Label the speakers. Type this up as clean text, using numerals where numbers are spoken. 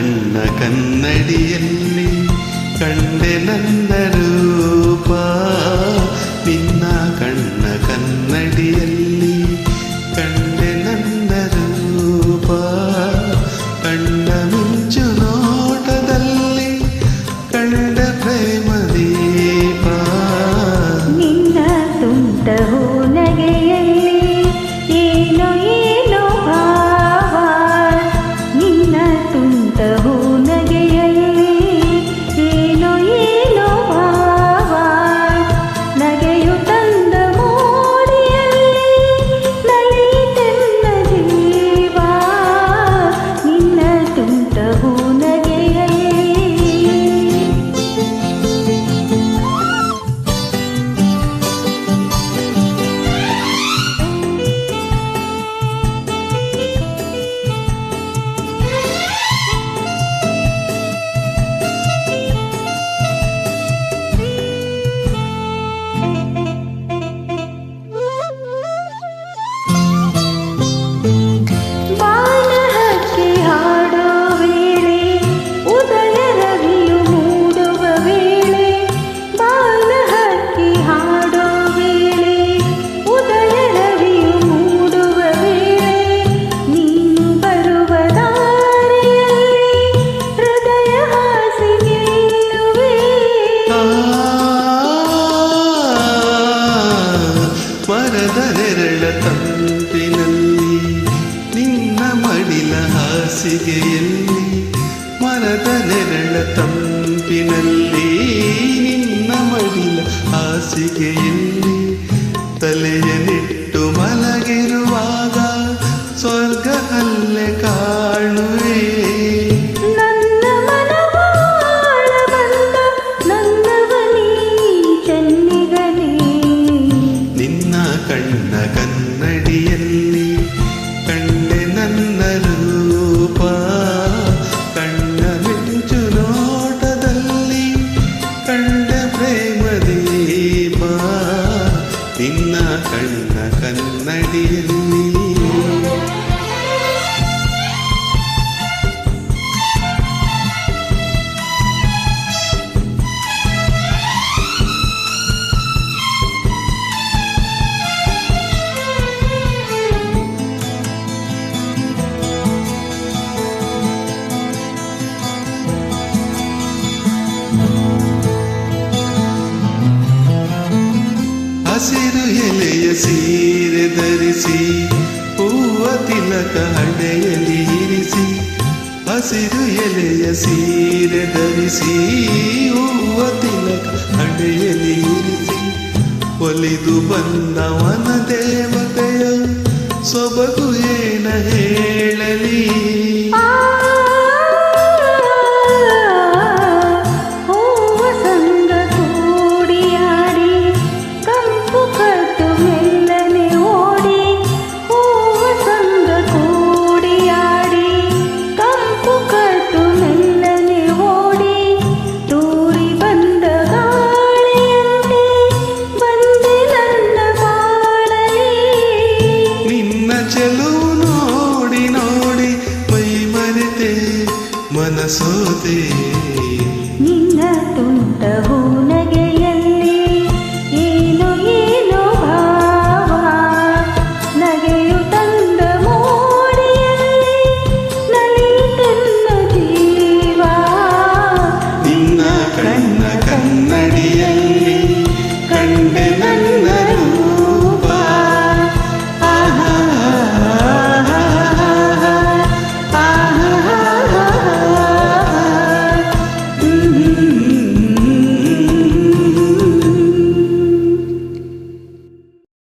Speaker 1: ಕಣ್ಣ ಕನ್ನಡಿಯಲ್ಲಿ ಕಂಡೆ ನನ್ನ ರೂಪ. ನಿನ್ನ ಕಣ್ಣ ಕನ್ನಡಿಯಲ್ಲಿ ಕಂಡೆ ನನ್ನ ರೂಪ. ಕಣ್ಣ ಮಿಂಚು ನೋಟದಲ್ಲಿ ಕಂಡ ಪ್ರೇಮ ದೀಪ.
Speaker 2: ನಿನ್ನ ತುಂಟವು ನಗೆಯಲ್ಲಿ ಏನೋ ಏನೋ ಭಾವ. ನಿನ್ನ ತುಂಟವು ನಗೆಯಲ್ಲಿ ಏನೋ ಏನೋ ಭಾವ. ನಗೆಯು ತಂದ ಮೋಡಿಯಲ್ಲಿ ನಲಿತೆನ್ನ ಜೀವ. ನಿನ್ನ ತುಂಟವು ನಗೆಯಲ್ಲಿ.
Speaker 1: ಮರದ ನೆರಳ ತಂಪಿನಲ್ಲಿ ನಿನ್ನ ಮಡಿಲ ಹಾಸಿಗೆಯಲ್ಲಿ. ಮರದ ನೆರಳ ತಂಪಿನಲ್ಲಿ ನಿನ್ನ ಮಡಿಲ ಹಾಸಿಗೆಯಲ್ಲಿ. ತಲೆಯನ್ನಿಟ್ಟು ಮಲಗಿರುವಾಗ ಸ್ವರ್ಗ ಅಲ್ಲೇ ಕಾಣುವೆ. ಕಣ್ಣ ಕನ್ನಡಿಯಲ್ಲಿ ಕಂಡೆ ನನ್ನ ರೂಪ. ಕಣ್ಣ ಮಿಂಚು ನೋಟದಲ್ಲಿ ಕಂಡ ಪ್ರೇಮ ದೀಪ. ನಿನ್ನ ಕಣ್ಣ ಕನ್ನಡಿಯಲ್ಲಿ. ಹಸಿರು ಎಲೆಯ ಸೀರೆ ಧರಿಸಿ ಹೂವ ತಿಲಕ ಹಣೆಯಲ್ಲಿ ಇರಿಸಿ. ಹಸಿರು ಎಲೆಯ ಸೀರೆ ಧರಿಸಿ ಹೂವ ತಿಲಕ ಹಣೆಯಲ್ಲಿ ಇರಿಸಿ. ಒಲಿದು ಬಂದವನ ದೇವತೆಯ ಸೊಬಗು ಏನ ಹೇಳಲಿ. ಚೆಲುವು ನೋಡಿ ನೋಡಿ ಮೈ ಮರೆತೆ ಮನಸೋತೆ.